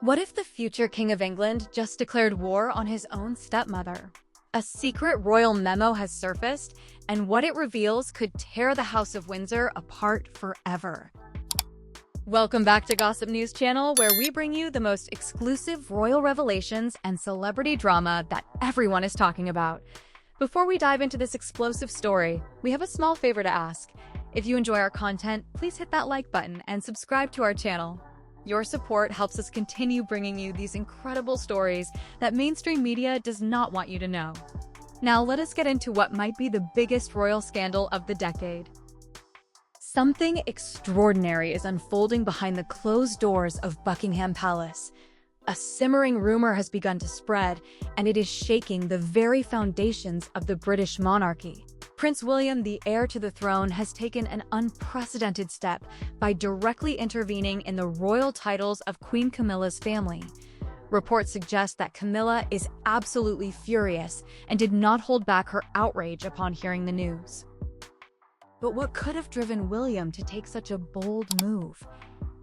What if the future King of England just declared war on his own stepmother? A secret royal memo has surfaced, and what it reveals could tear the House of Windsor apart forever. Welcome back to Gossip News Channel, where we bring you the most exclusive royal revelations and celebrity drama that everyone is talking about. Before we dive into this explosive story, we have a small favor to ask. If you enjoy our content, please hit that like button and subscribe to our channel. Your support helps us continue bringing you these incredible stories that mainstream media does not want you to know. Now let us get into what might be the biggest royal scandal of the decade. Something extraordinary is unfolding behind the closed doors of Buckingham Palace. A simmering rumor has begun to spread, and it is shaking the very foundations of the British monarchy. Prince William, the heir to the throne, has taken an unprecedented step by directly intervening in the royal titles of Queen Camilla's family. Reports suggest that Camilla is absolutely furious and did not hold back her outrage upon hearing the news. But what could have driven William to take such a bold move?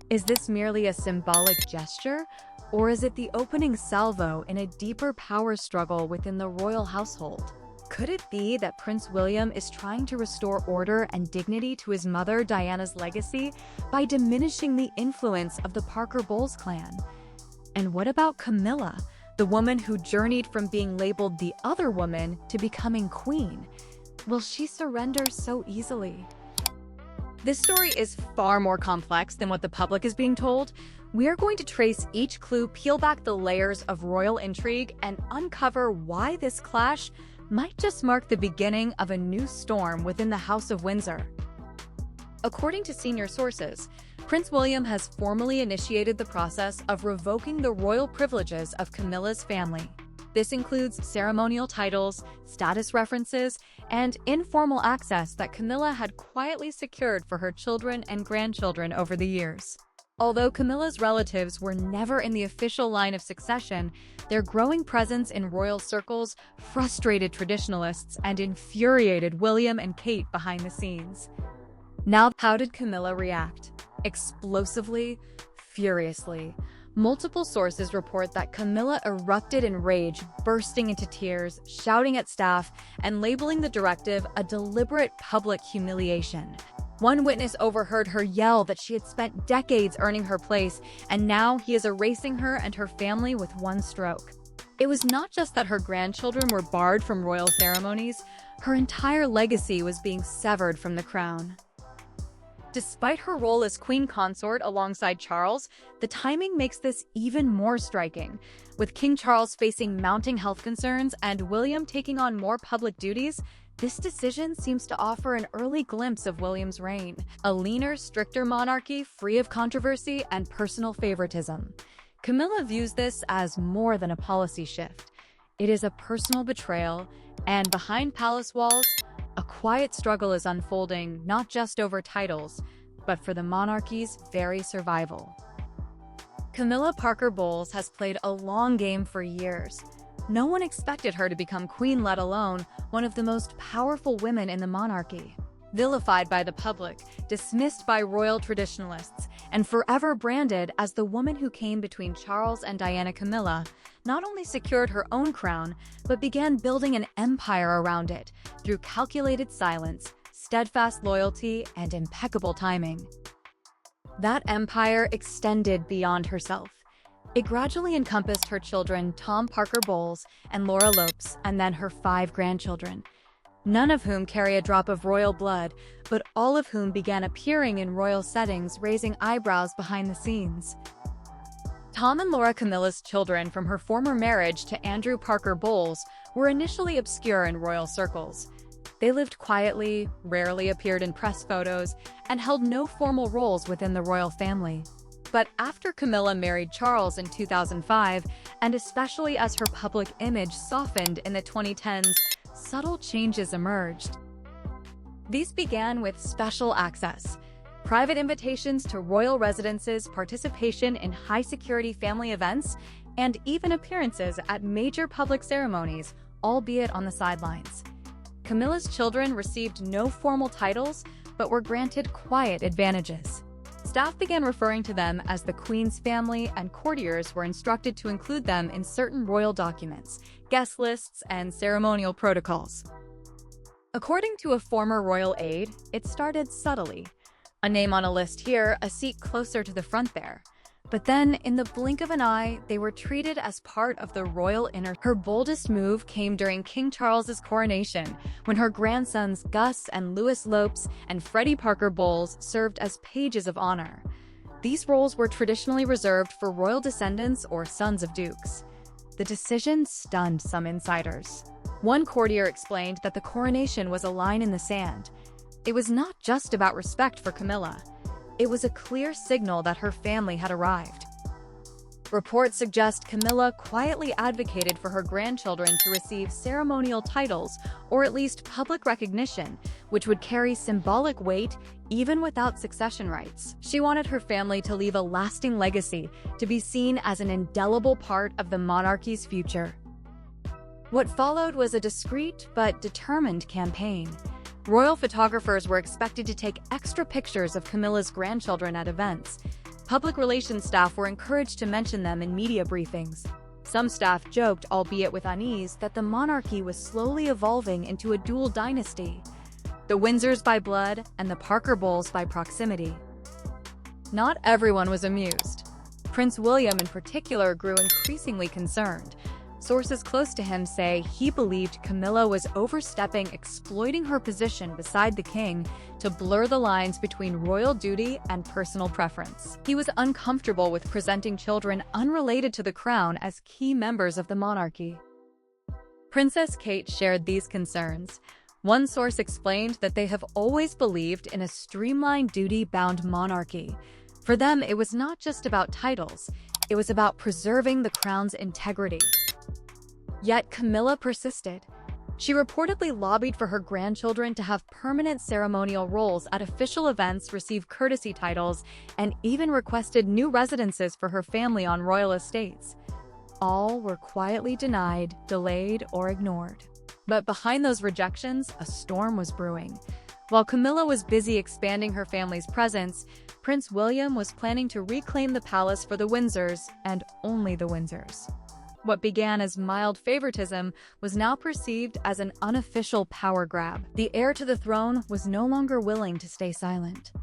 Is this merely a symbolic gesture, or is it the opening salvo in a deeper power struggle within the royal household? Could it be that Prince William is trying to restore order and dignity to his mother Diana's legacy by diminishing the influence of the Parker Bowles clan? And what about Camilla, the woman who journeyed from being labeled the other woman to becoming queen? Will she surrender so easily? This story is far more complex than what the public is being told. We are going to trace each clue, peel back the layers of royal intrigue, and uncover why this clash might just mark the beginning of a new storm within the House of Windsor. According to senior sources, Prince William has formally initiated the process of revoking the royal privileges of Camilla's family. This includes ceremonial titles, status references, and informal access that Camilla had quietly secured for her children and grandchildren over the years. Although Camilla's relatives were never in the official line of succession, their growing presence in royal circles frustrated traditionalists and infuriated William and Kate behind the scenes. Now, how did Camilla react? Explosively, furiously. Multiple sources report that Camilla erupted in rage, bursting into tears, shouting at staff, and labeling the directive a deliberate public humiliation. One witness overheard her yell that she had spent decades earning her place, and now he is erasing her and her family with one stroke. It was not just that her grandchildren were barred from royal ceremonies, her entire legacy was being severed from the crown. Despite her role as queen consort alongside Charles, the timing makes this even more striking. With King Charles facing mounting health concerns and William taking on more public duties, this decision seems to offer an early glimpse of William's reign, a leaner, stricter monarchy free of controversy and personal favoritism. Camilla views this as more than a policy shift. It is a personal betrayal, and behind palace walls, a quiet struggle is unfolding, not just over titles, but for the monarchy's very survival. Camilla Parker Bowles has played a long game for years. No one expected her to become queen, let alone one of the most powerful women in the monarchy. Vilified by the public, dismissed by royal traditionalists, and forever branded as the woman who came between Charles and Diana, Camilla not only secured her own crown, but began building an empire around it through calculated silence, steadfast loyalty, and impeccable timing. That empire extended beyond herself. It gradually encompassed her children, Tom Parker Bowles and Laura Lopes, and then her 5 grandchildren, none of whom carry a drop of royal blood, but all of whom began appearing in royal settings, raising eyebrows behind the scenes. Tom and Laura, Camilla's children from her former marriage to Andrew Parker Bowles, were initially obscure in royal circles. They lived quietly, rarely appeared in press photos, and held no formal roles within the royal family. But after Camilla married Charles in 2005, and especially as her public image softened in the 2010s, subtle changes emerged. These began with special access, private invitations to royal residences, participation in high-security family events, and even appearances at major public ceremonies, albeit on the sidelines. Camilla's children received no formal titles, but were granted quiet advantages. Staff began referring to them as the Queen's family, and courtiers were instructed to include them in certain royal documents, guest lists, and ceremonial protocols. According to a former royal aide, it started subtly. A name on a list here, a seat closer to the front there. But then, in the blink of an eye, they were treated as part of the royal inner. Her boldest move came during King Charles's coronation, when her grandsons Gus and Louis Lopes and Freddie Parker Bowles served as pages of honor. These roles were traditionally reserved for royal descendants or sons of dukes. The decision stunned some insiders. One courtier explained that the coronation was a line in the sand. It was not just about respect for Camilla. It was a clear signal that her family had arrived. Reports suggest Camilla quietly advocated for her grandchildren to receive ceremonial titles or at least public recognition, which would carry symbolic weight even without succession rights. She wanted her family to leave a lasting legacy, to be seen as an indelible part of the monarchy's future. What followed was a discreet but determined campaign. Royal photographers were expected to take extra pictures of Camilla's grandchildren at events. Public relations staff were encouraged to mention them in media briefings. Some staff joked, albeit with unease, that the monarchy was slowly evolving into a dual dynasty, the Windsors by blood and the Parker Bowles by proximity. Not everyone was amused. Prince William in particular grew increasingly concerned. Sources close to him say he believed Camilla was overstepping, exploiting her position beside the king to blur the lines between royal duty and personal preference. He was uncomfortable with presenting children unrelated to the crown as key members of the monarchy. Princess Kate shared these concerns. One source explained that they have always believed in a streamlined, duty-bound monarchy. For them, it was not just about titles, it was about preserving the crown's integrity. Yet Camilla persisted. She reportedly lobbied for her grandchildren to have permanent ceremonial roles at official events, receive courtesy titles, and even requested new residences for her family on royal estates. All were quietly denied, delayed, or ignored. But behind those rejections, a storm was brewing. While Camilla was busy expanding her family's presence, Prince William was planning to reclaim the palace for the Windsors, and only the Windsors. What began as mild favoritism was now perceived as an unofficial power grab. The heir to the throne was no longer willing to stay silent.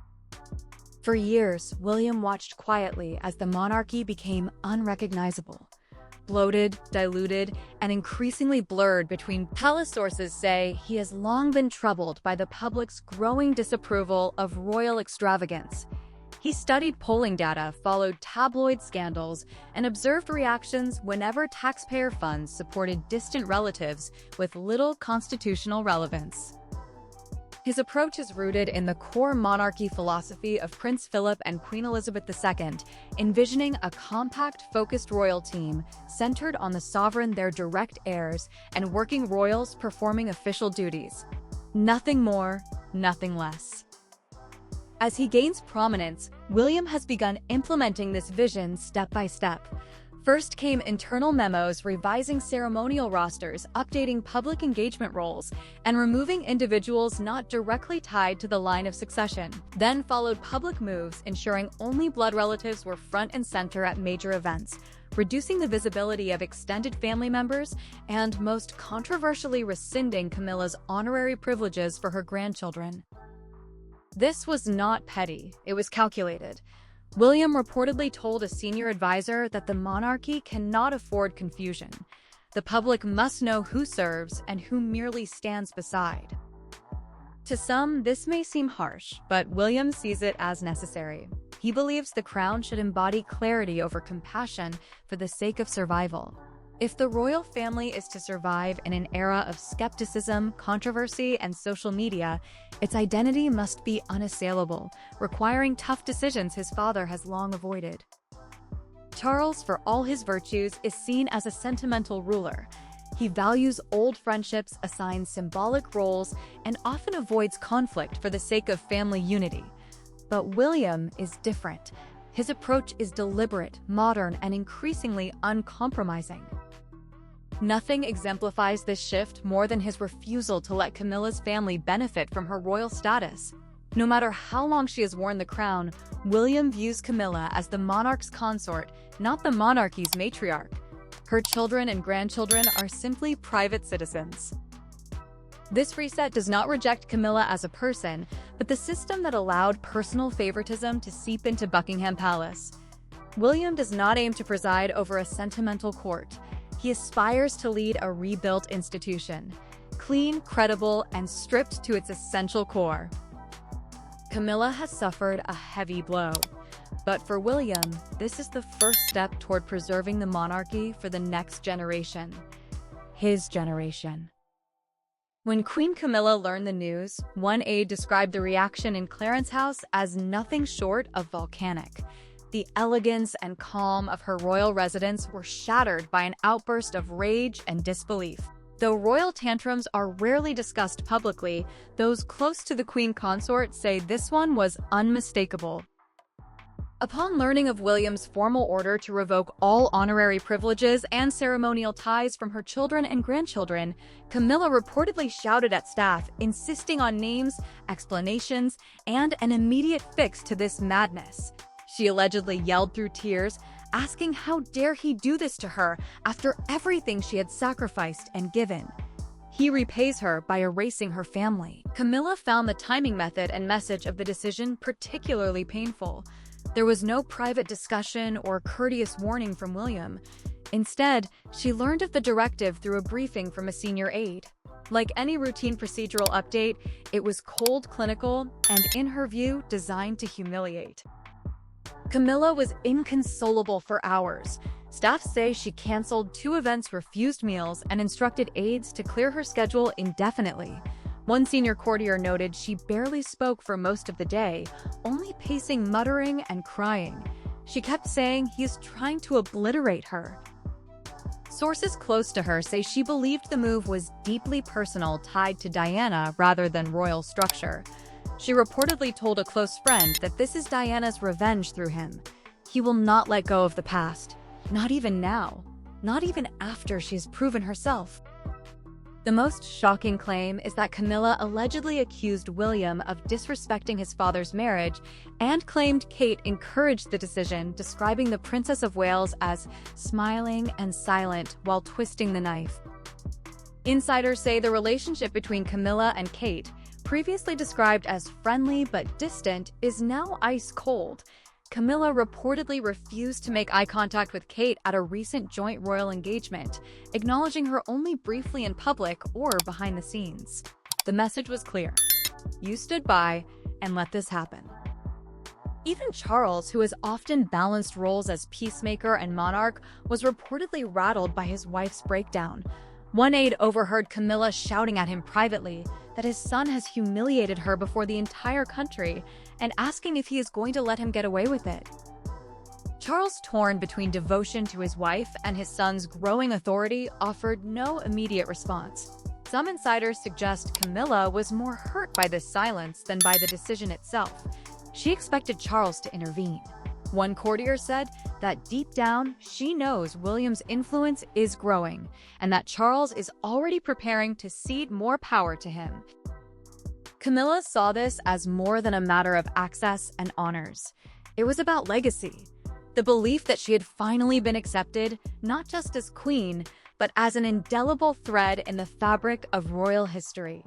For years, William watched quietly as the monarchy became unrecognizable. Bloated, diluted, and increasingly blurred between palace. Sources say he has long been troubled by the public's growing disapproval of royal extravagance. He studied polling data, followed tabloid scandals, and observed reactions whenever taxpayer funds supported distant relatives with little constitutional relevance. His approach is rooted in the core monarchy philosophy of Prince Philip and Queen Elizabeth II, envisioning a compact, focused royal team centered on the sovereign, their direct heirs, and working royals performing official duties. Nothing more, nothing less. As he gains prominence, William has begun implementing this vision step by step. First came internal memos revising ceremonial rosters, updating public engagement roles, and removing individuals not directly tied to the line of succession. Then followed public moves ensuring only blood relatives were front and center at major events, reducing the visibility of extended family members, and most controversially rescinding Camilla's honorary privileges for her grandchildren. This was not petty, it was calculated. William reportedly told a senior advisor that the monarchy cannot afford confusion. The public must know who serves and who merely stands beside. To some, this may seem harsh, but William sees it as necessary. He believes the crown should embody clarity over compassion for the sake of survival. If the royal family is to survive in an era of skepticism, controversy, and social media, its identity must be unassailable, requiring tough decisions his father has long avoided. Charles, for all his virtues, is seen as a sentimental ruler. He values old friendships, assigns symbolic roles, and often avoids conflict for the sake of family unity. But William is different. His approach is deliberate, modern, and increasingly uncompromising. Nothing exemplifies this shift more than his refusal to let Camilla's family benefit from her royal status. No matter how long she has worn the crown, William views Camilla as the monarch's consort, not the monarchy's matriarch. Her children and grandchildren are simply private citizens. This reset does not reject Camilla as a person, but the system that allowed personal favoritism to seep into Buckingham Palace. William does not aim to preside over a sentimental court. He aspires to lead a rebuilt institution, clean, credible, and stripped to its essential core. Camilla has suffered a heavy blow, but for William, this is the first step toward preserving the monarchy for the next generation. His generation. When Queen Camilla learned the news, one aide described the reaction in Clarence House as nothing short of volcanic. The elegance and calm of her royal residence were shattered by an outburst of rage and disbelief. Though royal tantrums are rarely discussed publicly, those close to the Queen Consort say this one was unmistakable. Upon learning of William's formal order to revoke all honorary privileges and ceremonial ties from her children and grandchildren, Camilla reportedly shouted at staff, insisting on names, explanations, and an immediate fix to this madness. She allegedly yelled through tears, asking how dare he do this to her after everything she had sacrificed and given. He repays her by erasing her family. Camilla found the timing method and message of the decision particularly painful. There was no private discussion or courteous warning from William. Instead, she learned of the directive through a briefing from a senior aide. Like any routine procedural update, it was cold, clinical, and in her view, designed to humiliate. Camilla was inconsolable for hours. Staff say she canceled 2 events, refused meals, and instructed aides to clear her schedule indefinitely. One senior courtier noted she barely spoke for most of the day, only pacing, muttering, and crying. She kept saying he is trying to obliterate her. Sources close to her say she believed the move was deeply personal, tied to Diana rather than royal structure. She reportedly told a close friend that this is Diana's revenge through him. He will not let go of the past. Not even now. Not even after she's proven herself. The most shocking claim is that Camilla allegedly accused William of disrespecting his father's marriage and claimed Kate encouraged the decision, describing the Princess of Wales as smiling and silent while twisting the knife. Insiders say the relationship between Camilla and Kate, previously described as friendly but distant, is now ice cold. Camilla reportedly refused to make eye contact with Kate at a recent joint royal engagement, acknowledging her only briefly in public or behind the scenes. The message was clear. You stood by and let this happen. Even Charles, who has often balanced roles as peacemaker and monarch, was reportedly rattled by his wife's breakdown. One aide overheard Camilla shouting at him privately that his son has humiliated her before the entire country and asking if he is going to let him get away with it. Charles, torn between devotion to his wife and his son's growing authority, offered no immediate response. Some insiders suggest Camilla was more hurt by this silence than by the decision itself. She expected Charles to intervene. One courtier said that deep down, she knows William's influence is growing and that Charles is already preparing to cede more power to him. Camilla saw this as more than a matter of access and honors. It was about legacy, the belief that she had finally been accepted, not just as queen, but as an indelible thread in the fabric of royal history.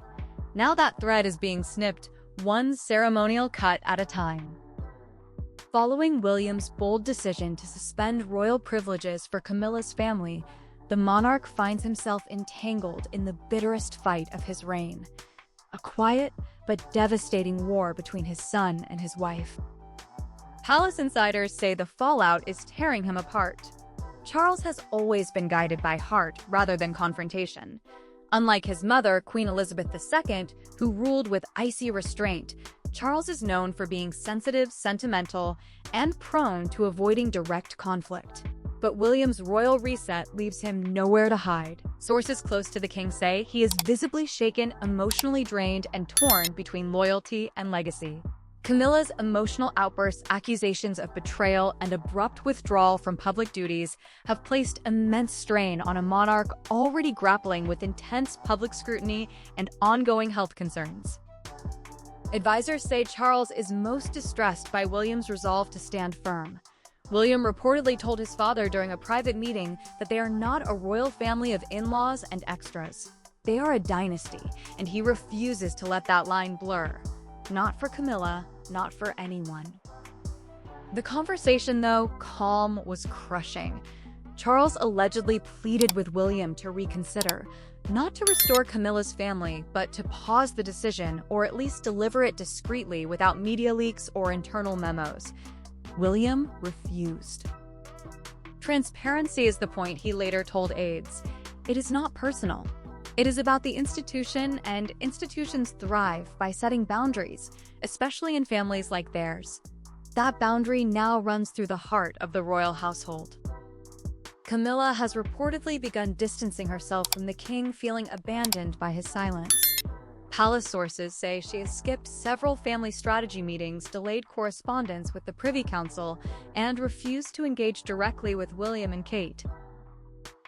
Now that thread is being snipped, one ceremonial cut at a time. Following William's bold decision to suspend royal privileges for Camilla's family, the monarch finds himself entangled in the bitterest fight of his reign. A quiet but devastating war between his son and his wife. Palace insiders say the fallout is tearing him apart. Charles has always been guided by heart rather than confrontation. Unlike his mother, Queen Elizabeth II, who ruled with icy restraint, Charles is known for being sensitive, sentimental, and prone to avoiding direct conflict. But William's royal reset leaves him nowhere to hide. Sources close to the king say he is visibly shaken, emotionally drained, and torn between loyalty and legacy. Camilla's emotional outbursts, accusations of betrayal, and abrupt withdrawal from public duties have placed immense strain on a monarch already grappling with intense public scrutiny and ongoing health concerns. Advisors say Charles is most distressed by William's resolve to stand firm. William reportedly told his father during a private meeting that they are not a royal family of in-laws and extras. They are a dynasty, and he refuses to let that line blur. Not for Camilla, not for anyone. The conversation, though, calm was crushing. Charles allegedly pleaded with William to reconsider, not to restore Camilla's family, but to pause the decision or at least deliver it discreetly without media leaks or internal memos. William refused. Transparency is the point, he later told aides. It is not personal. It is about the institution, and institutions thrive by setting boundaries, especially in families like theirs. That boundary now runs through the heart of the royal household. Camilla has reportedly begun distancing herself from the king, feeling abandoned by his silence. Palace sources say she has skipped several family strategy meetings, delayed correspondence with the Privy Council, and refused to engage directly with William and Kate.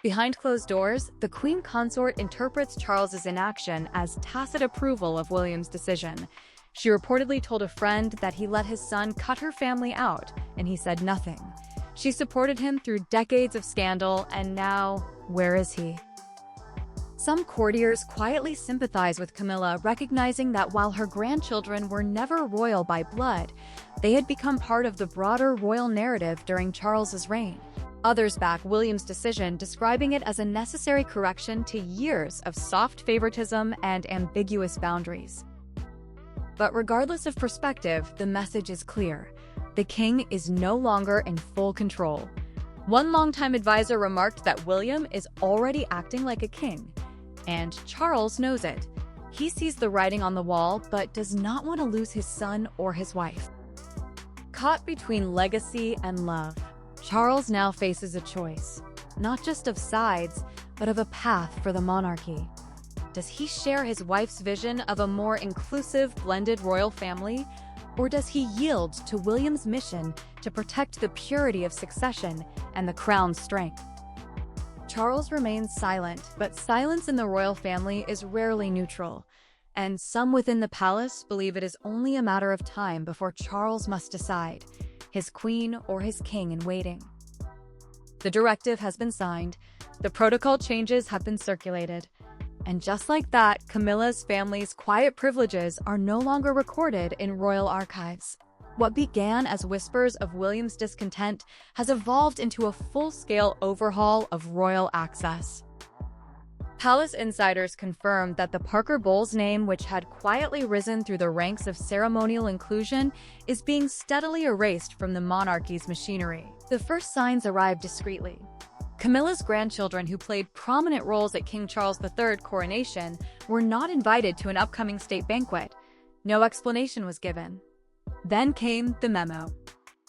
Behind closed doors, the Queen Consort interprets Charles's inaction as tacit approval of William's decision. She reportedly told a friend that he let his son cut her family out, and he said nothing. She supported him through decades of scandal, and now, where is he? Some courtiers quietly sympathize with Camilla, recognizing that while her grandchildren were never royal by blood, they had become part of the broader royal narrative during Charles's reign. Others back William's decision, describing it as a necessary correction to years of soft favoritism and ambiguous boundaries. But regardless of perspective, the message is clear. The king is no longer in full control. One longtime advisor remarked that William is already acting like a king, and Charles knows it. He sees the writing on the wall, but does not want to lose his son or his wife. Caught between legacy and love, Charles now faces a choice, not just of sides, but of a path for the monarchy. Does he share his wife's vision of a more inclusive, blended royal family, or does he yield to William's mission to protect the purity of succession and the crown's strength? Charles remains silent, but silence in the royal family is rarely neutral, and some within the palace believe it is only a matter of time before Charles must decide, his queen or his king in waiting. The directive has been signed, the protocol changes have been circulated, and just like that, Camilla's family's quiet privileges are no longer recorded in royal archives. What began as whispers of William's discontent has evolved into a full-scale overhaul of royal access. Palace insiders confirmed that the Parker Bowles name, which had quietly risen through the ranks of ceremonial inclusion, is being steadily erased from the monarchy's machinery. The first signs arrived discreetly. Camilla's grandchildren, who played prominent roles at King Charles III's coronation, were not invited to an upcoming state banquet. No explanation was given. Then came the memo,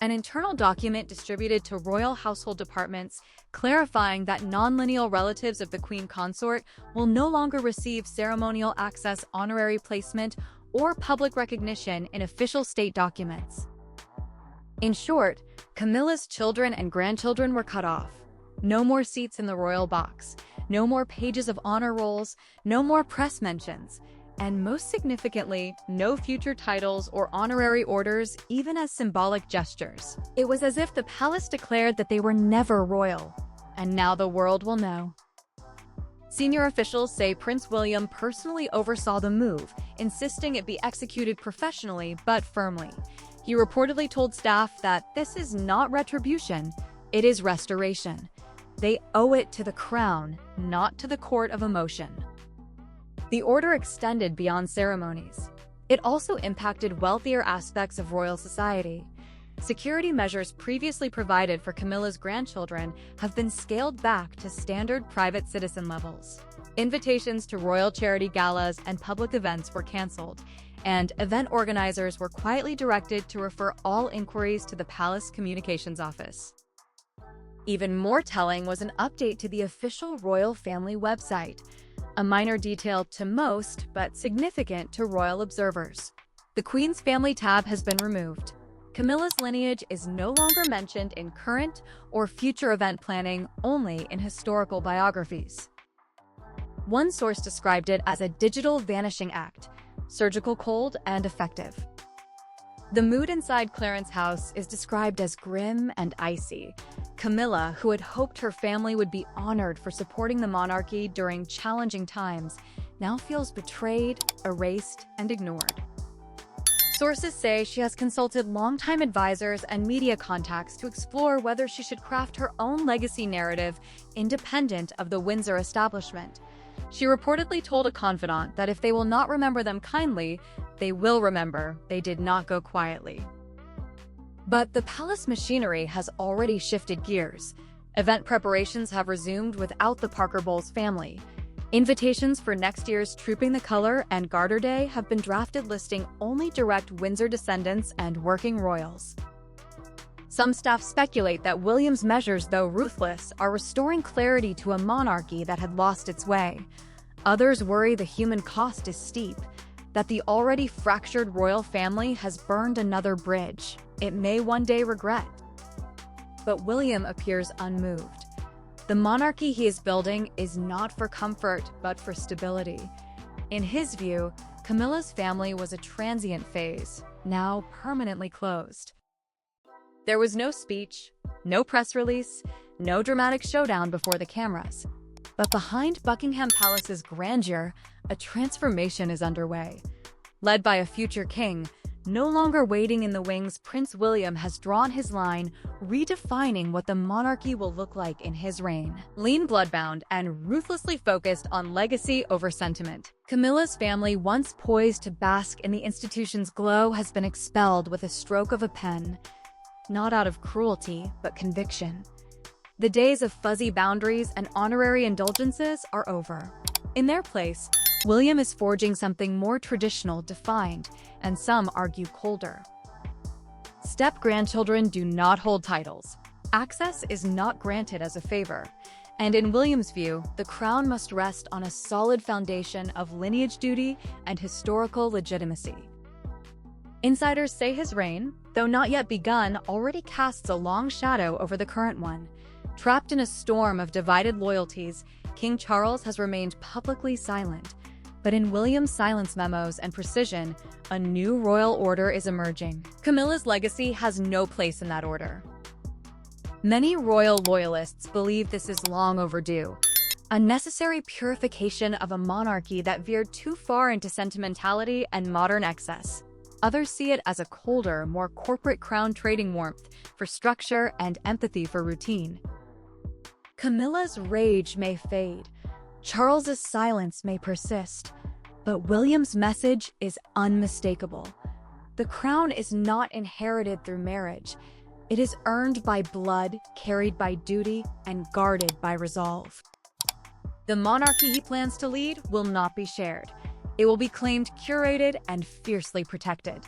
an internal document distributed to royal household departments clarifying that non-lineal relatives of the Queen Consort will no longer receive ceremonial access, honorary placement, or public recognition in official state documents. In short, Camilla's children and grandchildren were cut off. No more seats in the royal box, no more pages of honor rolls, no more press mentions, and most significantly, no future titles or honorary orders, even as symbolic gestures. It was as if the palace declared that they were never royal, and now the world will know. Senior officials say Prince William personally oversaw the move, insisting it be executed professionally but firmly. He reportedly told staff that this is not retribution, it is restoration. They owe it to the crown, not to the court of emotion. The order extended beyond ceremonies. It also impacted wealthier aspects of royal society. Security measures previously provided for Camilla's grandchildren have been scaled back to standard private citizen levels. Invitations to royal charity galas and public events were canceled, and event organizers were quietly directed to refer all inquiries to the Palace Communications Office. Even more telling was an update to the official royal family website, a minor detail to most, but significant to royal observers. The Queen's Family tab has been removed. Camilla's lineage is no longer mentioned in current or future event planning, only in historical biographies. One source described it as a digital vanishing act, surgical cold, and effective. The mood inside Clarence's house is described as grim and icy. Camilla, who had hoped her family would be honored for supporting the monarchy during challenging times, now feels betrayed, erased, and ignored. Sources say she has consulted longtime advisors and media contacts to explore whether she should craft her own legacy narrative independent of the Windsor establishment. She reportedly told a confidant that if they will not remember them kindly, they will remember they did not go quietly. But the palace machinery has already shifted gears. Event preparations have resumed without the Parker Bowles family. Invitations for next year's Trooping the Color and Garter Day have been drafted, listing only direct Windsor descendants and working royals. Some staff speculate that William's measures, though ruthless, are restoring clarity to a monarchy that had lost its way. Others worry the human cost is steep, that the already fractured royal family has burned another bridge it may one day regret. But William appears unmoved. The monarchy he is building is not for comfort, but for stability. In his view, Camilla's family was a transient phase, now permanently closed. There was no speech, no press release, no dramatic showdown before the cameras. But behind Buckingham Palace's grandeur, a transformation is underway. Led by a future king, no longer waiting in the wings, Prince William has drawn his line, redefining what the monarchy will look like in his reign. Lean, bloodbound, and ruthlessly focused on legacy over sentiment, Camilla's family, once poised to bask in the institution's glow, has been expelled with a stroke of a pen. Not out of cruelty, but conviction. The days of fuzzy boundaries and honorary indulgences are over. In their place, William is forging something more traditional, defined, and some argue colder. Step-grandchildren do not hold titles. Access is not granted as a favor. And in William's view, the crown must rest on a solid foundation of lineage duty and historical legitimacy. Insiders say his reign, though not yet begun, already casts a long shadow over the current one. Trapped in a storm of divided loyalties, King Charles has remained publicly silent. But in William's silence memos and precision, a new royal order is emerging. Camilla's legacy has no place in that order. Many royal loyalists believe this is long overdue, a necessary purification of a monarchy that veered too far into sentimentality and modern excess. Others see it as a colder, more corporate crown trading warmth for structure and empathy for routine. Camilla's rage may fade, Charles's silence may persist, but William's message is unmistakable. The crown is not inherited through marriage. It is earned by blood, carried by duty, and guarded by resolve. The monarchy he plans to lead will not be shared. It will be claimed, curated, and fiercely protected.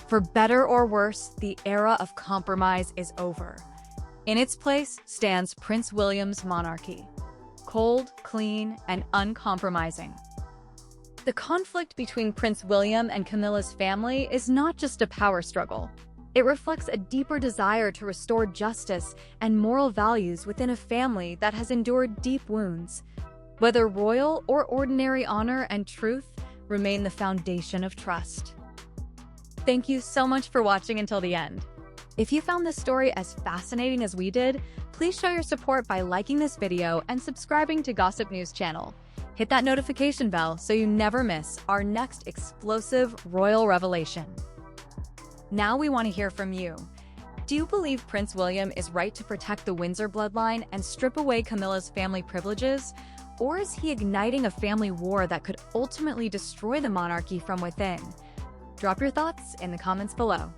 For better or worse, the era of compromise is over. In its place stands Prince William's monarchy. Cold, clean, and uncompromising. The conflict between Prince William and Camilla's family is not just a power struggle. It reflects a deeper desire to restore justice and moral values within a family that has endured deep wounds. Whether royal or ordinary, honor and truth remain the foundation of trust. Thank you so much for watching until the end. If you found this story as fascinating as we did, please show your support by liking this video and subscribing to Gossip News channel. Hit that notification bell so you never miss our next explosive royal revelation. Now we want to hear from you. Do you believe Prince William is right to protect the Windsor bloodline and strip away Camilla's family privileges? Or is he igniting a family war that could ultimately destroy the monarchy from within? Drop your thoughts in the comments below.